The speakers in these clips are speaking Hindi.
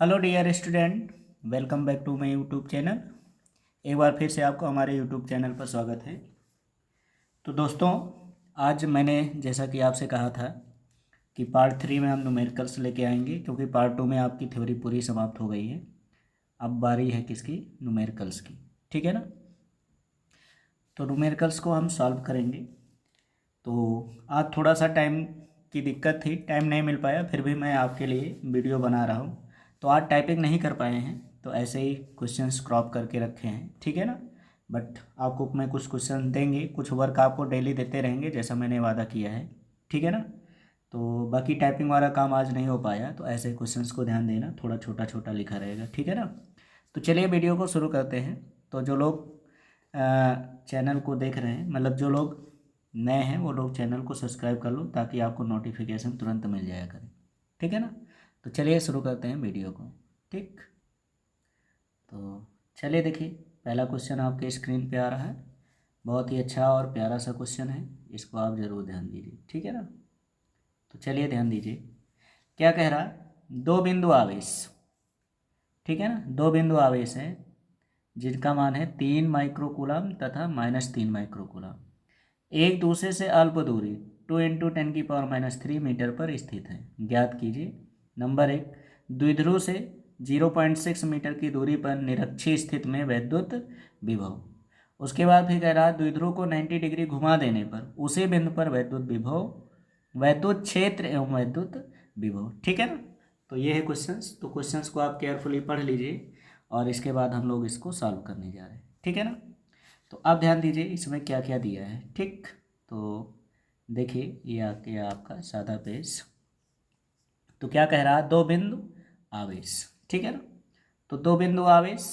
Hello dear student, welcome back to my YouTube channel. एक बार फिर से आपको हमारे यूट्यूब चैनल पर स्वागत है। तो दोस्तों, आज मैंने जैसा कि आपसे कहा था कि पार्ट 3 में हम न्यूमेरिकल्स लेके आएंगे, क्योंकि पार्ट 2 में आपकी थ्योरी पूरी समाप्त हो गई है। अब बारी है किसकी? न्यूमेरिकल्स की। ठीक है ना? तो न्यूमेरिकल्स को हम सॉल्व करेंगे। तो आज थोड़ा सा टाइम की दिक्कत थी, टाइम नहीं मिल पाया, फिर भी मैं आपके लिए वीडियो बना रहा हूँ। तो आज टाइपिंग नहीं कर पाए हैं, तो ऐसे ही क्वेश्चंस क्रॉप करके रखे हैं। ठीक है ना? बट आपको मैं कुछ क्वेश्चन देंगे, कुछ वर्क आपको डेली देते रहेंगे, जैसा मैंने वादा किया है। ठीक है ना? तो बाकी टाइपिंग वाला काम आज नहीं हो पाया, तो ऐसे क्वेश्चंस को ध्यान देना, थोड़ा छोटा छोटा लिखा रहेगा। ठीक है ना? तो चलिए वीडियो को शुरू करते हैं। तो जो लोग चैनल को देख रहे हैं, मतलब जो लोग नए हैं, वो लोग चैनल को सब्सक्राइब कर लो, ताकि आपको नोटिफिकेशन तुरंत मिल जाया करे। ठीक है ना? तो चलिए शुरू करते हैं वीडियो को। ठीक, तो चलिए देखिए, पहला क्वेश्चन आपके स्क्रीन पे आ रहा है। बहुत ही अच्छा और प्यारा सा क्वेश्चन है, इसको आप ज़रूर ध्यान दीजिए। ठीक है ना? तो चलिए ध्यान दीजिए, क्या कह रहा है? दो बिंदु आवेश, ठीक है ना, दो बिंदु आवेश है जिनका मान है 3 माइक्रोकूलम तथा -3 माइक्रोकूलम, एक दूसरे से अल्प दूरी 2 × 10⁻³ पर स्थित है। ज्ञात कीजिए। नंबर 1, द्विध्रुव से 0.6 मीटर की दूरी पर निरक्षीय स्थिति में वैद्युत विभव। उसके बाद फिर कह रहा है द्विध्रुव को 90 डिग्री घुमा देने पर उसी बिंदु पर वैद्युत विभव, वैद्युत क्षेत्र एवं वैद्युत विभव। ठीक है ना? तो ये है क्वेश्चंस। तो क्वेश्चंस को आप केयरफुली पढ़ लीजिए और इसके बाद हम लोग इसको सॉल्व करने जा रहे हैं। ठीक है ना? तो अब ध्यान दीजिए इसमें क्या क्या दिया है। ठीक, तो देखिए, ये आ गया आपका सादा पेज। तो क्या कह रहा है? दो बिंदु आवेश। ठीक है ना? तो दो बिंदु आवेश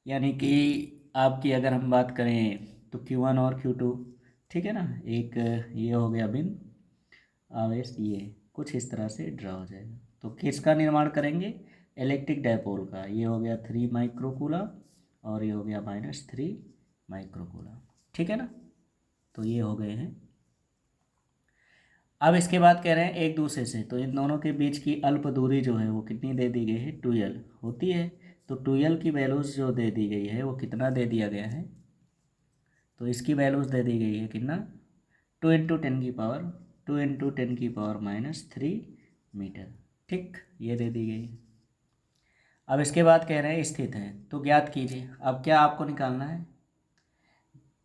यानी कि आपकी अगर हम बात करें तो Q1 और Q2। ठीक है ना? एक ये हो गया बिंदु आवेश, ये कुछ इस तरह से ड्रा हो जाएगा। तो किसका निर्माण करेंगे? इलेक्ट्रिक डायपोल का। ये हो गया 3 माइक्रोकूलम और ये हो गया -3 माइक्रोकूलम। ठीक है ना? तो ये हो गए हैं। अब इसके बाद कह रहे हैं एक दूसरे से, तो इन दोनों के बीच की अल्प दूरी जो है वो कितनी दे दी गई है? 2L होती है। तो 2L की वैल्यूज़ जो दे दी गई है वो कितना दे दिया गया है? तो इसकी वैल्यूज़ दे दी गई है कितना? 2 × 10⁻³ मीटर। ठीक, ये दे दी गई है। अब इसके बाद कह रहे हैं स्थित है, तो ज्ञात कीजिए। अब क्या आपको निकालना है?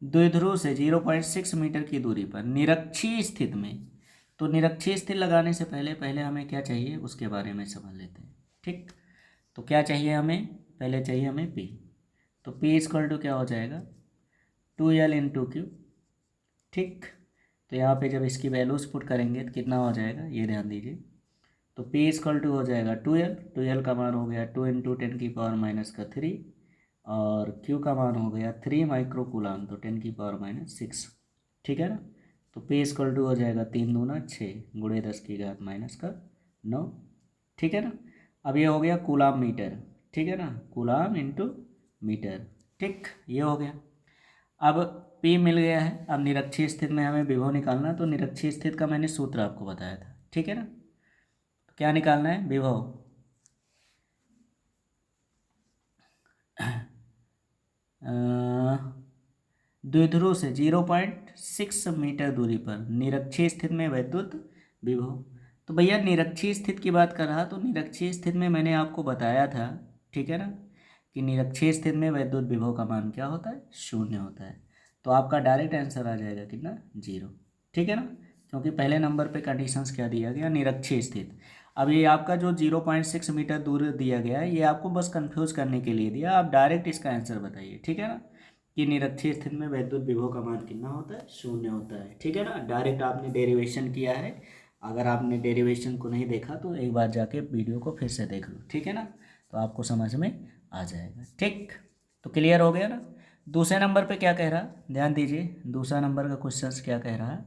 द्विध्रुव से 0.6 मीटर की दूरी पर निरक्षीय स्थिति में। तो निरक्षीय स्थिति लगाने से पहले पहले हमें क्या चाहिए उसके बारे में समझ लेते हैं। ठीक, तो क्या चाहिए हमें? पहले चाहिए हमें P। तो P इक्वल टू क्या हो जाएगा? 2L × Q। ठीक, तो यहाँ पे जब इसकी वैल्यूज पुट करेंगे तो कितना हो जाएगा, ये ध्यान दीजिए। तो P इक्वल टू हो जाएगा 2L का मान हो गया 2 × 10⁻³ और Q का मान हो गया 3 माइक्रोकूलम, तो 10⁻⁶। ठीक है ना? तो P इक्वल टू हो जाएगा 3 दूना 6 गुणे 10⁻⁹। ठीक है ना? अब ये हो गया कूलाम मीटर। ठीक है ना? Coulomb into metre. ठीक, ये हो गया। अब P मिल गया है। अब निरक्षीय स्थिति में हमें विभव निकालना, तो निरक्षीय स्थिति का मैंने सूत्र आपको बताया था। ठीक है ना? तो क्या निकालना है? विभव द्विध्रुव से 0.6 मीटर दूरी पर निरक्षीय स्थिति में वैद्युत विभव। तो भैया निरक्षीय स्थिति की बात कर रहा, तो निरक्षीय स्थिति में मैंने आपको बताया था, ठीक है ना, कि निरक्षीय स्थिति में वैद्युत विभव का मान क्या होता है? 0 होता है। तो आपका डायरेक्ट आंसर आ जाएगा कितना? 0। ठीक है ना? क्योंकि पहले नंबर पे कंडीशंस क्या दिया गया? निरक्षीय स्थिति। अब ये आपका जो 0.6 मीटर दूर दिया गया है, ये आपको बस कंफ्यूज करने के लिए दिया। आप डायरेक्ट इसका आंसर बताइए। ठीक है ना? कि निरक्षीय स्थिति में वैद्युत विभव का मान कितना होता है? 0 होता है। ठीक है ना? डायरेक्ट आपने डेरिवेशन किया है। अगर आपने डेरिवेशन को नहीं देखा तो एक बार जाके वीडियो को फिर से देख लो। ठीक है ना? तो आपको समझ में आ जाएगा। ठीक, तो क्लियर हो गया ना? दूसरे नंबर पे क्या कह रहा, ध्यान दीजिए। दूसरा नंबर का क्वेश्चन क्या कह रहा है?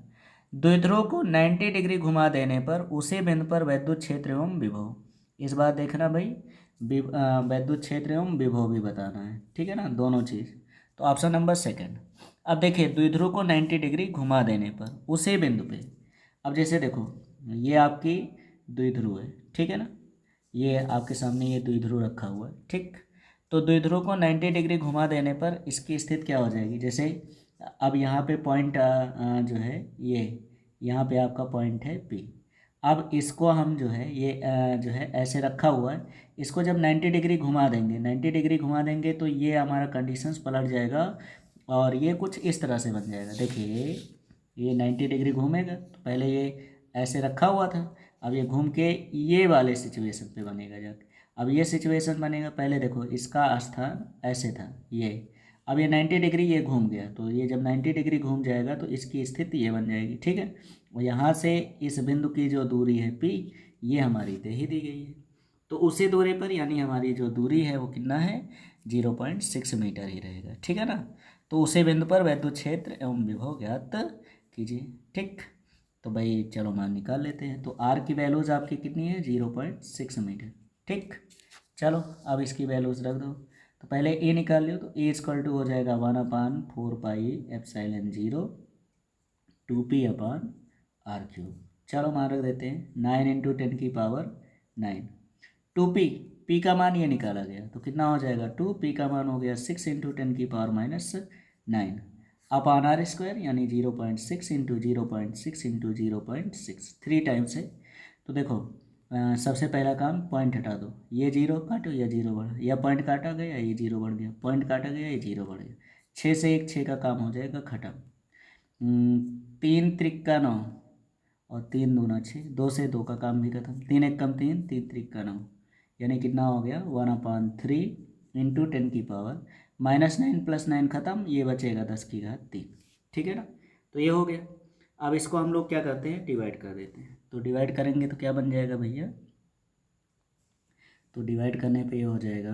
द्विध्रुव को 90 डिग्री घुमा देने पर उसी बिंदु पर वैद्युत क्षेत्र एवं विभव। इस बार देखना भाई, वैद्युत क्षेत्र एवं विभव भी बताना है। ठीक है ना? दोनों चीज़। तो ऑप्शन नंबर सेकंड। अब देखिए, द्विध्रुव को 90 डिग्री घुमा देने पर उसी बिंदु पे, अब जैसे देखो, ये आपकी द्विध्रुव है। ठीक है ना? ये आपके सामने ये द्विध्रुव रखा हुआ है, ठीक। तो द्विध्रुव को 90 डिग्री घुमा देने पर इसकी स्थिति क्या हो जाएगी, जैसे अब यहाँ पे पॉइंट जो है ये यहाँ पे आपका पॉइंट है P। अब इसको हम जो है ये जो है ऐसे रखा हुआ है, इसको जब 90 डिग्री घुमा देंगे, 90 डिग्री घुमा देंगे तो ये हमारा कंडीशंस पलट जाएगा और ये कुछ इस तरह से बन जाएगा। देखिए ये 90 डिग्री घूमेगा, तो पहले ये ऐसे रखा हुआ था, अब ये घूम के ये वाले सिचुएशन पे बनेगा जाके। अब ये सिचुएशन बनेगा, पहले देखो इसका स्थान ऐसे था ये, अब ये 90 डिग्री ये घूम गया, तो ये जब 90 डिग्री घूम जाएगा तो इसकी स्थिति ये बन जाएगी, ठीक है। और यहाँ से इस बिंदु की जो दूरी है P, ये हमारी दे ही दी गई है। तो उसी दूरी पर यानी हमारी जो दूरी है वो कितना है, 0.6 मीटर ही रहेगा, ठीक है ना। तो उसी बिंदु पर वैद्युत क्षेत्र एवं विभव ज्ञात कीजिए, ठीक। तो भाई चलो मान निकाल लेते हैं। तो आर की वैल्यूज़ आपकी कितनी है, 0.6 मीटर, ठीक। चलो अब इसकी वैल्यूज़ रख दो। तो पहले ए निकाल लियो, तो ए इक्वल टू हो जाएगा 1/4πε0 2p/r³। चलो मान रख देते हैं 9 × 10⁻9। 2p का मान ये निकाला गया तो कितना हो जाएगा, 2p का मान हो गया 6 × 10⁻⁹ अपॉन r² यानी 0.6 × 0.6 × 0.6 3 टाइम्स है। तो देखो सबसे पहला काम पॉइंट हटा दो, ये जीरो काटो या जीरो बढ़, या पॉइंट काटा गया ये जीरो बढ़ गया, पॉइंट काटा गया ये जीरो बढ़ गया। 6 से 1 6 का काम हो जाएगा खत्म। 3 त्रिक्का 9 और 3 दूना 6, 2 से 2 का काम भी खत्म। 3 1 कम 3, 3 त्रिक्का 9, यानी कितना हो गया 1/3 × 10⁻⁻9 + 9 खत्म, ये बचेगा 10⁻3, ठीक है ना। तो ये हो गया। अब इसको हम लोग क्या करते हैं, डिवाइड कर देते हैं। तो डिवाइड करेंगे तो क्या बन जाएगा भैया, तो डिवाइड करने पे ये हो जाएगा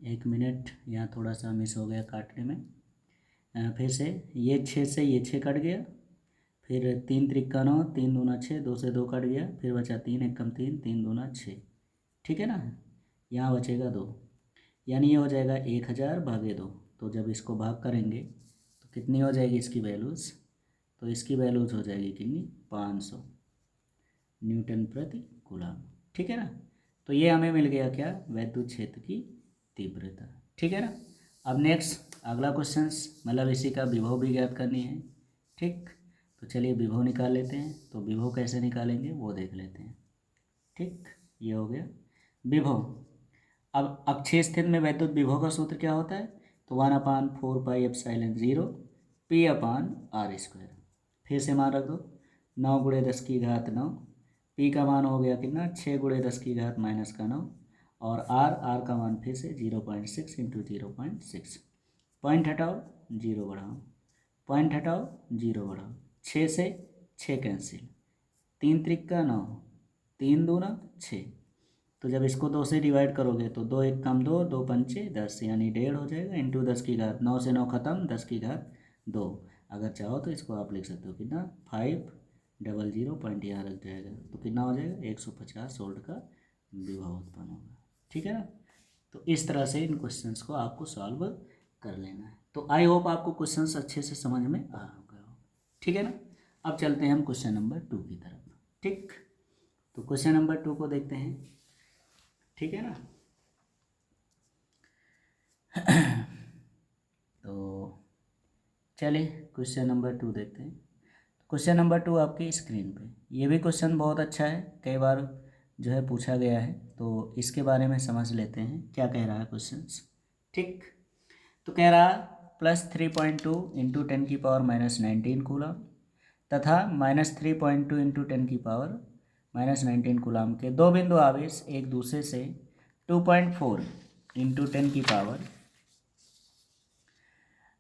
1 मिनट, यहाँ थोड़ा सा मिस हो गया काटने में। फिर से ये 6 से ये 6 कट गया, फिर 3 त्रिक्का 9, 3 दूना 6, 2 से 2 कट गया, फिर बचा 3 1 कम 3, 3 दूना 6, ठीक है ना। यहाँ बचेगा 2, यानी ये हो जाएगा 1000/2। तो जब इसको भाग करेंगे तो कितनी हो जाएगी इसकी वैल्यूज़, तो इसकी वैल्यूज़ हो जाएगी कितनी, 500 न्यूटन प्रति कूलम, ठीक है ना। तो ये हमें मिल गया क्या, वैद्युत क्षेत्र की तीव्रता, ठीक है ना। अब नेक्स्ट अगला क्वेश्चन, मतलब इसी का विभव भी ज्ञात करनी है, ठीक। तो चलिए विभव निकाल लेते हैं। तो विभव कैसे निकालेंगे वो देख लेते हैं, ठीक। ये हो गया विभव। अब अक्षीय स्थिति में वैद्युत विभव का सूत्र क्या होता है, तो 1/4πε0 p/r²। फिर से मान रख दो, 9 × 10⁻9, पी का मान हो गया कितना, 6 × 10⁻⁻9, और आर का मान फिर से 0.6 × 0.6। पॉइंट हटाओ जीरो बढ़ाओ, पॉइंट हटाओ जीरो बढ़ाओ, 6 से 6 कैंसिल, 3 त्रिक्का 9, 3 दूना 6। तो जब इसको 2 से डिवाइड करोगे तो 2 1 कम 2, 2 पंचे 10, यानी 1.5 हो जाएगा, इंटू 10⁻9 से 9 खत्म, 10⁻2। अगर चाहो तो इसको आप लिख सकते हो कितना, 500 पॉइंट यहाँ रख जाएगा, तो कितना हो जाएगा 150 वोल्ट का विभव उत्पन्न होगा, ठीक है ना। तो इस तरह से इन क्वेश्चंस को आपको सॉल्व कर लेना है। तो आई होप आपको क्वेश्चंस अच्छे से समझ में आ गया, ठीक है ना। अब चलते हैं हम क्वेश्चन नंबर 2 की तरफ, ठीक। तो क्वेश्चन नंबर 2 को देखते हैं, ठीक है ना। तो चलिए क्वेश्चन नंबर 2 देखते हैं। क्वेश्चन नंबर 2 आपकी स्क्रीन पे, ये भी क्वेश्चन बहुत अच्छा है, कई बार जो है पूछा गया है, तो इसके बारे में समझ लेते हैं क्या कह रहा है क्वेश्चन, ठीक। तो कह रहा +3.2 × 10⁻⁻19 कूलम तथा -3.2 × 10⁻⁻19 कूलम के दो बिंदु आवेश एक दूसरे से 2.4 ×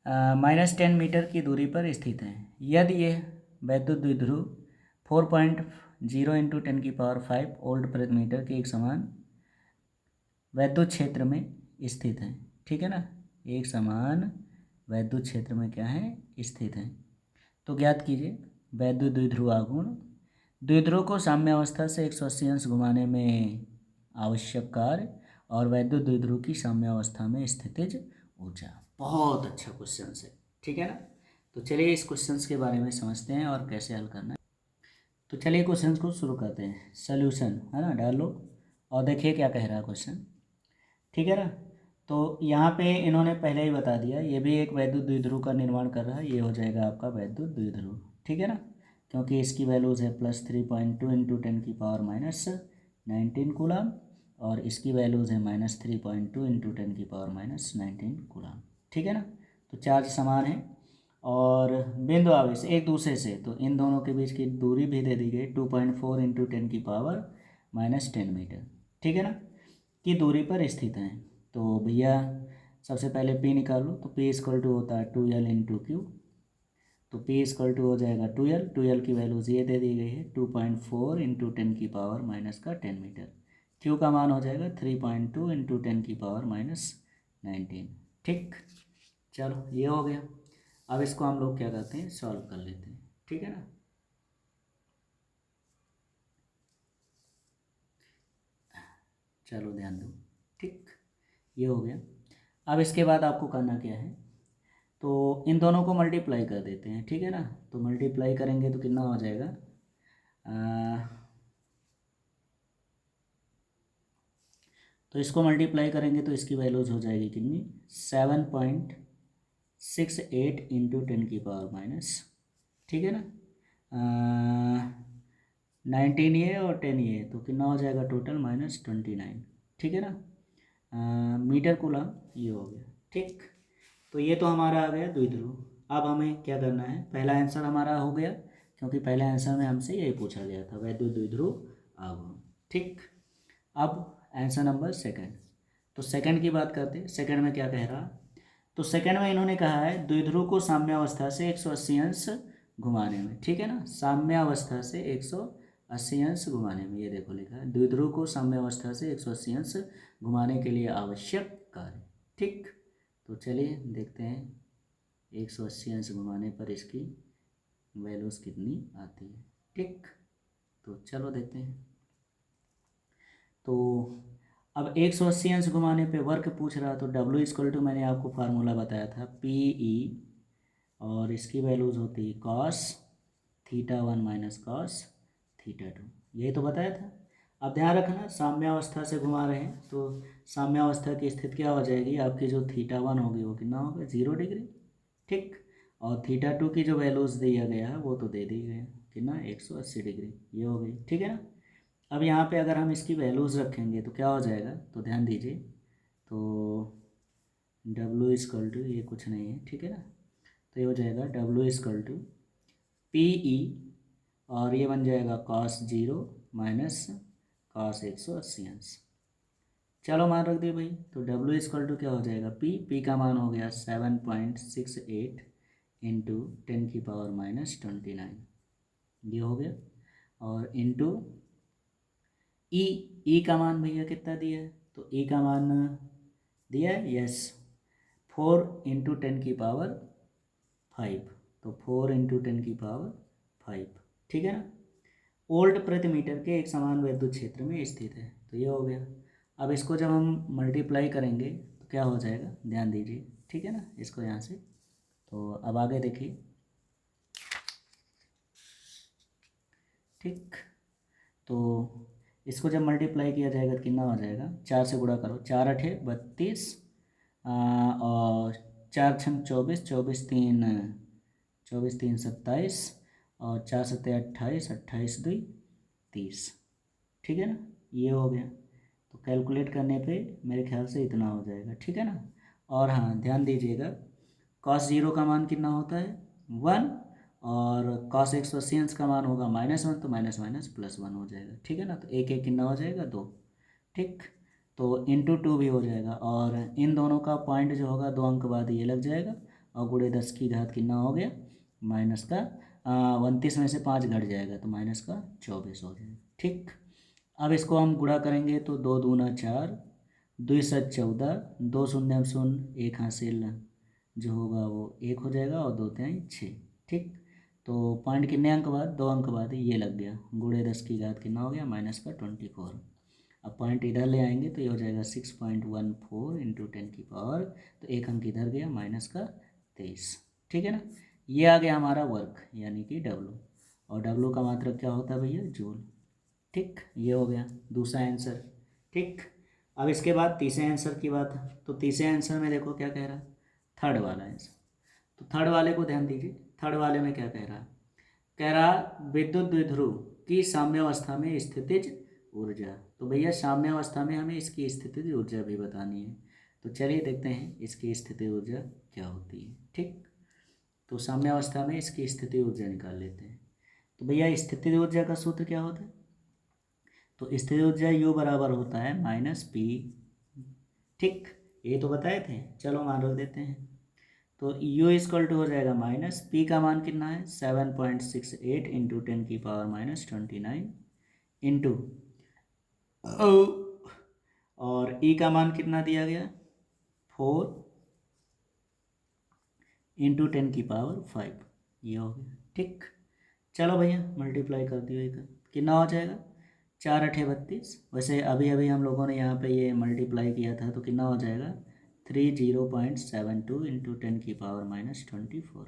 10⁻−10 मीटर की दूरी पर स्थित हैं। यदि यह वैद्युत द्विध्रुव 4.0 × 10⁵ वोल्ट प्रति मीटर के एक समान वैद्युत क्षेत्र में स्थित हैं, ठीक है ना। एक समान वैद्युत क्षेत्र में क्या है, स्थित हैं। तो ज्ञात कीजिए वैद्युत द्विध्रुव आघूर्ण। द्विध्रुव को साम्यावस्था से 180 अंश घुमाने में आवश्यक कार्य और वैद्युत द्विध्रुव की साम्यावस्था में स्थितिज ऊर्जा। बहुत अच्छा क्वेश्चन है, ठीक है ना। तो चलिए इस क्वेश्चन के बारे में समझते हैं और कैसे हल करना है। तो चलिए क्वेश्चन को शुरू करते हैं। सोल्यूशन है ना, डाल लो और देखिए क्या कह रहा है क्वेश्चन, ठीक है ना। तो यहाँ पे इन्होंने पहले ही बता दिया, ये भी एक वैद्युत द्विध्रुव का निर्माण कर रहा है, ये हो जाएगा आपका वैद्युत द्विध्रुव, ठीक है ना, क्योंकि इसकी वैल्यूज़ है +3.2 इंटू 10⁻⁻19 कूलम और इसकी वैल्यूज़ है -3.2 इंटू 10⁻⁻19 कूलम, ठीक है ना। तो चार्ज समान है और बिंदु आवेश एक दूसरे से, तो इन दोनों के बीच की दूरी भी दे दी गई 2.4 इंटू 10⁻⁻10 मीटर, ठीक है ना, की दूरी पर स्थित हैं। तो भैया सबसे पहले P निकालो, तो P इक्वल टू होता है 2L इंटू क्यू, तो P इक्वल टू हो जाएगा 2L की वैल्यूज़ ये दे दी गई है 2.4 इंटू 10⁻⁻10 मीटर, Q का मान हो जाएगा 3.2 इंटू 10⁻⁻19, ठीक। चलो ये हो गया। अब इसको हम लोग क्या करते हैं, सॉल्व कर लेते हैं, ठीक है ना। चलो ध्यान दो, ठीक, ये हो गया। अब इसके बाद आपको करना क्या है, तो इन दोनों को मल्टीप्लाई कर देते हैं, ठीक है ना। तो मल्टीप्लाई करेंगे तो कितना हो जाएगा, तो इसको मल्टीप्लाई करेंगे तो इसकी वैल्यूज हो जाएगी कितनी, 7.68 इंटू 10⁻⁻, ठीक है ना, 19 ये और 10 ये, तो कितना हो जाएगा टोटल -29, ठीक है ना, मीटर कूलम ये हो गया, ठीक। तो ये तो हमारा आ गया द्विध्रुव। अब हमें क्या करना है, पहला आंसर हमारा हो गया क्योंकि पहले आंसर में हमसे यही पूछा गया था, वैद्युत द्विध्रुव आघूर्ण, ठीक। अब आंसर नंबर सेकंड, तो सेकंड की बात करते हैं। सेकंड में क्या कह रहा, तो सेकंड में इन्होंने कहा है द्विध्रुव को साम्यावस्था से 180 अंश घुमाने में, ठीक है ना, साम्यावस्था से 180 अंश घुमाने में, ये देखो लिखा है द्विध्रुव को साम्यावस्था से 180 अंश घुमाने के लिए आवश्यक कार्य, ठीक। तो चलिए देखते हैं 180 अंश घुमाने पर इसकी वैल्यूज़ कितनी आती है, ठीक। तो चलो देखते हैं। तो अब 180 अंश घुमाने पे वर्क पूछ रहा, तो W इक्वल टू मैंने आपको फार्मूला बताया था PE और इसकी वैल्यूज़ होती है cos⁻1 माइनस cos⁻2, यही तो बताया था। अब ध्यान रखना साम्यावस्था से घुमा रहे हैं, तो साम्यावस्था की स्थिति क्या हो जाएगी, आपकी जो θ1 होगी वो कितना होगा 0 डिग्री, ठीक। और θ2 की जो वैल्यूज़ दिया गया है वो तो दे दी गई है कितना 180 डिग्री, ये हो गई, ठीक है ना। अब यहाँ पे अगर हम इसकी वैल्यूज़ रखेंगे तो क्या हो जाएगा, तो ध्यान दीजिए, तो W इक्वल टू ये कुछ नहीं है, ठीक है ना, तो ये हो जाएगा W इक्वल टू PE और ये बन जाएगा cos 0 माइनस cos 180 अंश। चलो मान रख दिए भाई, तो W इक्वल टू क्या हो जाएगा P का मान हो गया 7.68 इंटू 10⁻⁻29, ये हो गया, और इंटू ई का मान भैया कितना दिया है, तो ई का मान दिया है, यस 4 इंटू 10⁵, तो 4 इंटू 10⁵, ठीक है ना, वोल्ट प्रति मीटर के एक समान विद्युत क्षेत्र में स्थित है, तो ये हो गया। अब इसको जब हम मल्टीप्लाई करेंगे तो क्या हो जाएगा, ध्यान दीजिए, ठीक है ना, इसको यहाँ से, तो अब आगे देखिए, ठीक। तो इसको जब मल्टीप्लाई किया जाएगा तो कितना हो जाएगा, 4 से गुणा करो, 4 8 32 और 4 6 24, 24 3 27 और 4 7 28, 28 2 30, ठीक है ना, ये हो गया। तो कैलकुलेट करने पे मेरे ख्याल से इतना हो जाएगा, ठीक है ना। और हाँ ध्यान दीजिएगा cos 0 का मान कितना होता है 1 और cos 180 अंश का मान होगा -1, तो माइनस माइनस +1 हो जाएगा, ठीक है ना। तो एक एक कितना हो जाएगा 2, ठीक। तो इंटू 2 भी हो जाएगा और इन दोनों का पॉइंट जो होगा 2 अंक बाद ये लग जाएगा और गुणे 10 की घात कितना हो गया माइनस का 29 में से 5 घट जाएगा तो माइनस का 24 हो जाएगा, ठीक। अब इसको हम गुणा करेंगे तो 2 दूना 4, 2 7 14, 2 शून्य शून्य, एक हासिल जो होगा वो 1 हो जाएगा और 2 3 6, ठीक। तो पॉइंट कितने अंक बाद 2 अंक बाद ये लग गया, गुणे 10 की घात कितना हो गया -24। अब पॉइंट इधर ले आएंगे तो ये हो जाएगा 6.14 इंटू 10⁻, तो एक अंक इधर गया माइनस का 23, ठीक है ना। ये आ गया हमारा वर्क यानी कि डब्लू, और डब्लू का मात्रक क्या होता है भैया, जूल, ठीक। ये हो गया दूसरा आंसर, ठीक। अब इसके बाद तीसरे आंसर की बात है, तो तीसरे आंसर में देखो क्या कह रहा है, थर्ड वाला आंसर। तो थर्ड वाले को ध्यान दीजिए, थर्ड वाले में क्या कह रहा है, कह रहा विद्युत द्विध्रुव की साम्यावस्था में स्थितिज ऊर्जा। तो भैया साम्यावस्था में हमें इसकी स्थितिज ऊर्जा भी बतानी है, तो चलिए देखते हैं इसकी स्थिति ऊर्जा क्या होती है, ठीक। तो साम्यावस्था में इसकी स्थिति ऊर्जा निकाल लेते हैं। तो भैया स्थिति ऊर्जा का सूत्र क्या होता है, तो स्थिति ऊर्जा U बराबर होता है -P, ठीक। ये तो बताए थे, चलो मान रख देते हैं। तो U इक्वल टू हो जाएगा -P का मान कितना है 7.68 इंटू 10⁻⁻29 इंटू, और E का मान कितना दिया गया 4 इंटू 10⁵, ये हो गया, ठीक। चलो भैया मल्टीप्लाई कर दियो, एक कितना हो जाएगा 4 8 32। वैसे अभी अभी हम लोगों ने यहाँ पे ये मल्टीप्लाई किया था, तो कितना हो जाएगा 30.72 इंटू 10⁻24।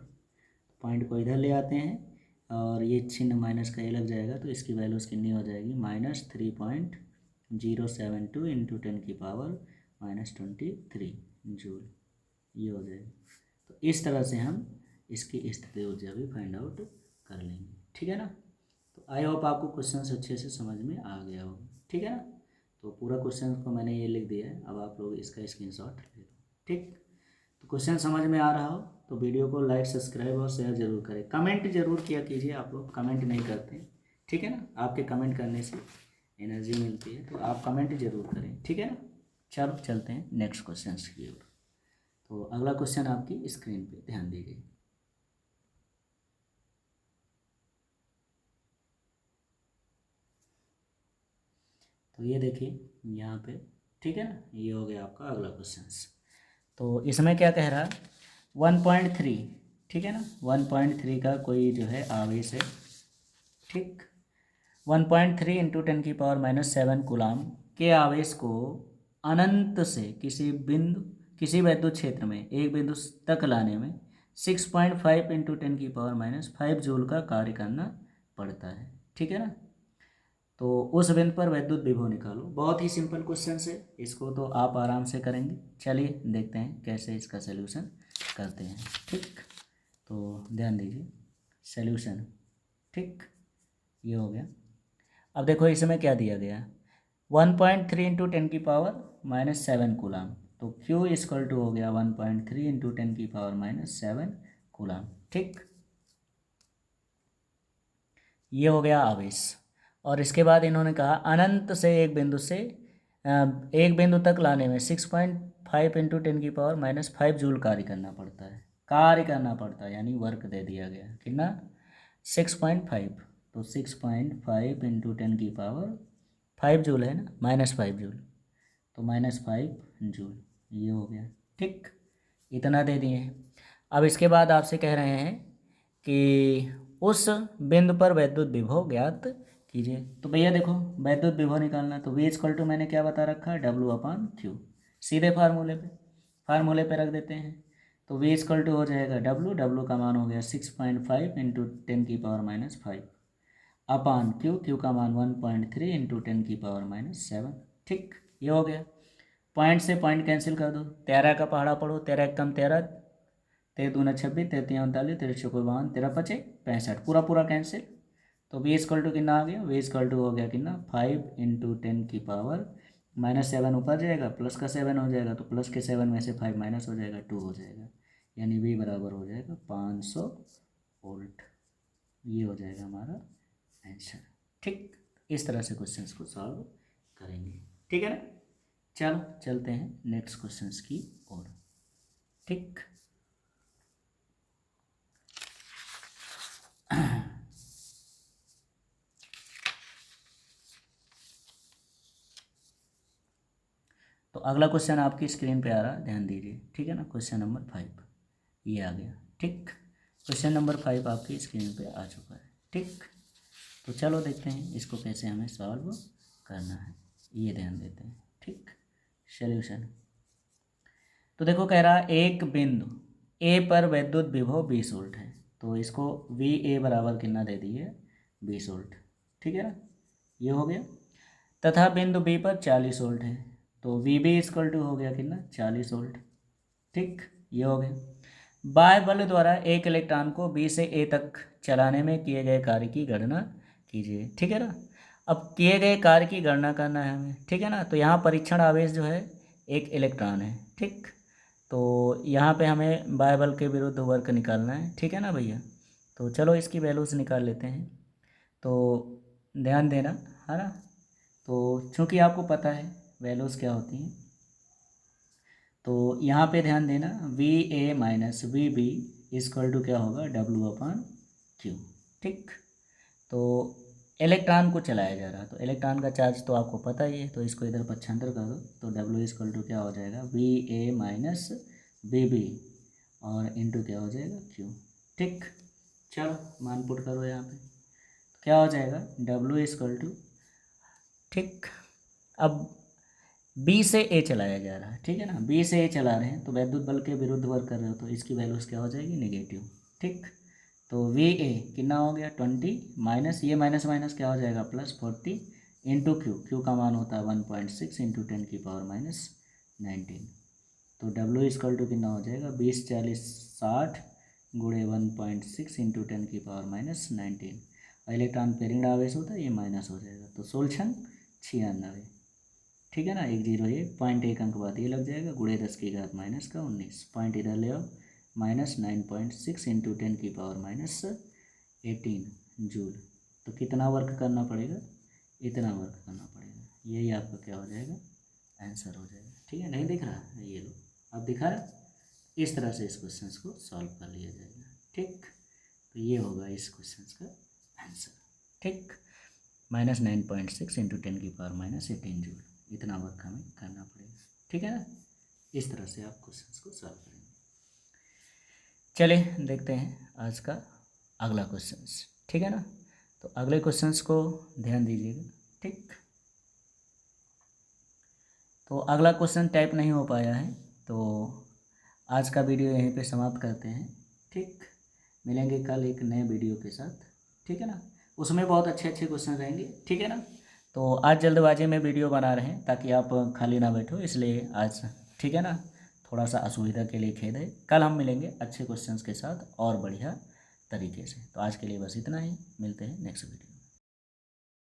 पॉइंट को इधर ले आते हैं और ये चिन्ह माइनस का ये लग जाएगा, तो इसकी वैल्यूज़ कितनी हो जाएगी -3.072 इंटू 10⁻23 जूल, ये हो जाएगी। तो इस तरह से हम इसकी स्थिति ऊर्जा भी फाइंड आउट कर लेंगे, ठीक है ना। तो आई होप आपको क्वेश्चन अच्छे से समझ में आ गया होगा, ठीक है ना। तो पूरा क्वेश्चन को मैंने ये लिख दिया है, अब आप लोग इसका स्क्रीनशॉट ले लो, ठीक। तो क्वेश्चन समझ में आ रहा हो तो वीडियो को लाइक सब्सक्राइब और शेयर जरूर करें, कमेंट जरूर किया कीजिए, आप लोग कमेंट नहीं करते, ठीक है ना। आपके कमेंट करने से एनर्जी मिलती है, तो आप कमेंट जरूर करें, ठीक है ना। चलो चलते हैं नेक्स्ट क्वेश्चन की ओर। तो अगला क्वेश्चन आपकी स्क्रीन पे ध्यान दीजिए। तो ये देखिए यहाँ पे, ठीक है ना, ये हो गया आपका अगला क्वेश्चन। तो इसमें क्या कह रहा है 1.3, ठीक है ना, 1.3 का कोई जो है आवेश है, ठीक। 1.3 इंटू 10⁻⁻7 कूलाम के आवेश को अनंत से किसी विद्युत क्षेत्र में एक बिंदु तक लाने में 6.5 इंटू 10⁻⁵ जूल का कार्य करना पड़ता है, ठीक है ना। तो उस बिंदु पर विद्युत विभव निकालो। बहुत ही सिंपल क्वेश्चन है, इसको तो आप आराम से करेंगे। चलिए देखते हैं कैसे इसका सलूशन करते हैं, ठीक। तो ध्यान दीजिए सलूशन, ठीक, ये हो गया। अब देखो इसमें क्या दिया गया 1.3 इंटू 10⁻⁻7 कूलाम, तो Q इक्वल टू हो गया 1.3 इंटू 10⁻⁻7 कूलाम, ठीक। ये हो गया आवेश, और इसके बाद इन्होंने कहा अनंत से एक बिंदु तक लाने में 6.5 इंटू 10⁻⁻5 जूल कार्य करना पड़ता है, यानी वर्क दे दिया गया कितना 6.5, तो 6.5 इंटू 10⁻5 जूल है ना, -5 जूल, तो -5 जूल, ये हो गया, ठीक। इतना दे दिए हैं। अब इसके बाद आपसे कह रहे हैं कि उस बिंदु पर वैद्युत विभव ज्ञात कीजिए। तो भैया देखो वैद्युत विभव निकालना, तो V इक्वल टू मैंने क्या बता रखा है W/Q, सीधे फार्मूले पे रख देते हैं। तो V इक्वल टू हो जाएगा W का मान हो गया 6.5 इंटू 10⁻⁵ अपान Q का मान 1.3 इंटू 10⁻⁷, ठीक। ये हो गया। पॉइंट से पॉइंट कैंसिल कर दो, 13 का पहाड़ा पढ़ो, 13 कम 13, 13 दूना 26, 13 39, 13 चौको 52, 13 पचे 65, पूरा कैंसिल। तो V इक्वल टू कितना आ गया, V इक्वल टू हो गया कितना 5 इंटू 10⁻⁻7 ऊपर जाएगा, प्लस का 7 हो जाएगा, तो प्लस के 7 में से 5 माइनस हो जाएगा, 2 हो जाएगा, यानी V बराबर हो जाएगा 500 वोल्ट। ये हो जाएगा हमारा आंसर, ठीक। इस तरह से क्वेश्चंस को सॉल्व करेंगे, ठीक है ना। चलो चलते हैं नेक्स्ट क्वेश्चंस की ओर, ठीक। तो अगला क्वेश्चन आपकी स्क्रीन पे आ रहा है, ध्यान दीजिए, ठीक है ना। क्वेश्चन नंबर 5 ये आ गया, ठीक। क्वेश्चन नंबर 5 आपकी स्क्रीन पे आ चुका है, ठीक। तो चलो देखते हैं इसको कैसे हमें सॉल्व करना है। ये ध्यान देते हैं। ठीक, सॉल्यूशन। तो देखो कह रहा एक बिंदु ए पर विद्युत विभव 20 वोल्ट है, तो इसको वी ए बराबर कितना दे दिए 20 वोल्ट। ठीक है ना, ये हो गया। तथा बिंदु बी पर 40 वोल्ट है, तो वी बी इक्वल टू हो गया कितना 40 वोल्ट। ठीक, ये हो गया। बाह्य बल द्वारा एक इलेक्ट्रॉन को बी से ए तक चलाने में किए गए कार्य की गणना कीजिए। ठीक है ना, अब किए गए कार्य की गणना करना है हमें। ठीक है ना, तो यहाँ परीक्षण आवेश जो है एक इलेक्ट्रॉन है। ठीक, तो यहाँ पे हमें बाह्य बल के विरुद्ध वर्क निकालना है। ठीक है ना भैया, तो चलो इसकी वैल्यूज निकाल लेते हैं। तो ध्यान देना, है ना। तो चूँकि आपको पता है वैल्यूज़ क्या होती हैं, तो यहाँ पे ध्यान देना V A minus V B equal to क्या होगा डब्ल्यू अपॉन क्यू। ठीक, तो इलेक्ट्रॉन को चलाया जा रहा है, तो इलेक्ट्रॉन का चार्ज तो आपको पता ही है, तो इसको इधर पक्षांतर कर दो, तो डब्ल्यू इक्वल टू क्या हो जाएगा V A minus V B और इंटू क्या हो जाएगा क्यू। ठीक, चलो मान पुट करो यहाँ पे, तो क्या हो जाएगा डब्ल्यू इक्वल टू, ठीक, अब बी से ए चलाया जा रहा है। ठीक है ना, बी से ए चला रहे हैं तो विद्युत बल के विरुद्ध वर्क कर रहे हो, तो इसकी वैल्यूज क्या हो जाएगी नेगेटिव। ठीक, तो वी ए कितना हो गया 20 माइनस ये माइनस माइनस क्या हो जाएगा प्लस 40 इंटू क्यू, क्यू का मान होता है 1.6 इंटू 10 की पावर माइनस 19। तो डब्ल्यू इक्वल टू कितना हो जाएगा 20 40 60 गुणे 1.6 इंटू 10 की पावर माइनस 19। इलेक्ट्रॉन पे ऋण आवेश होता है, ये माइनस हो जाएगा, तो सोल्यूशन 96। ठीक है ना, 1 0 ये 0.1 अंक बाद ये लग जाएगा गुणे 10 की घात माइनस का 19, पॉइंट इधर ले आओ माइनस 9.6 इंटू 10 की पावर माइनस 18 जूल। तो कितना वर्क करना पड़ेगा, इतना वर्क करना पड़ेगा, यही आपका क्या हो जाएगा आंसर हो जाएगा। ठीक है, नहीं दिख रहा ये लो अब दिखा रहा, इस तरह से इस क्वेश्चन को सॉल्व कर लिया जाएगा। ठीक, तो ये होगा इस क्वेश्चन का आंसर। ठीक, माइनस 9.6 इंटू 10 की पावर माइनस 18 जूल, इतना वर्क हमें करना पड़ेगा। ठीक है ना, इस तरह से आप क्वेश्चन को सॉल्व करेंगे। चलिए देखते हैं आज का अगला क्वेश्चन। ठीक है ना, तो अगले क्वेश्चंस को ध्यान दीजिएगा। ठीक, तो अगला क्वेश्चन टाइप नहीं हो पाया है, तो आज का वीडियो यहीं पे समाप्त करते हैं। ठीक, मिलेंगे कल एक नए वीडियो के साथ। ठीक है ना, उसमें बहुत अच्छे अच्छे क्वेश्चन रहेंगे। ठीक है ना, तो आज जल्दबाजी में वीडियो बना रहे हैं ताकि आप खाली ना बैठो, इसलिए आज। ठीक है ना, थोड़ा सा असुविधा के लिए खेद है। कल हम मिलेंगे अच्छे क्वेश्चंस के साथ और बढ़िया तरीके से। तो आज के लिए बस इतना ही, मिलते हैं नेक्स्ट वीडियो।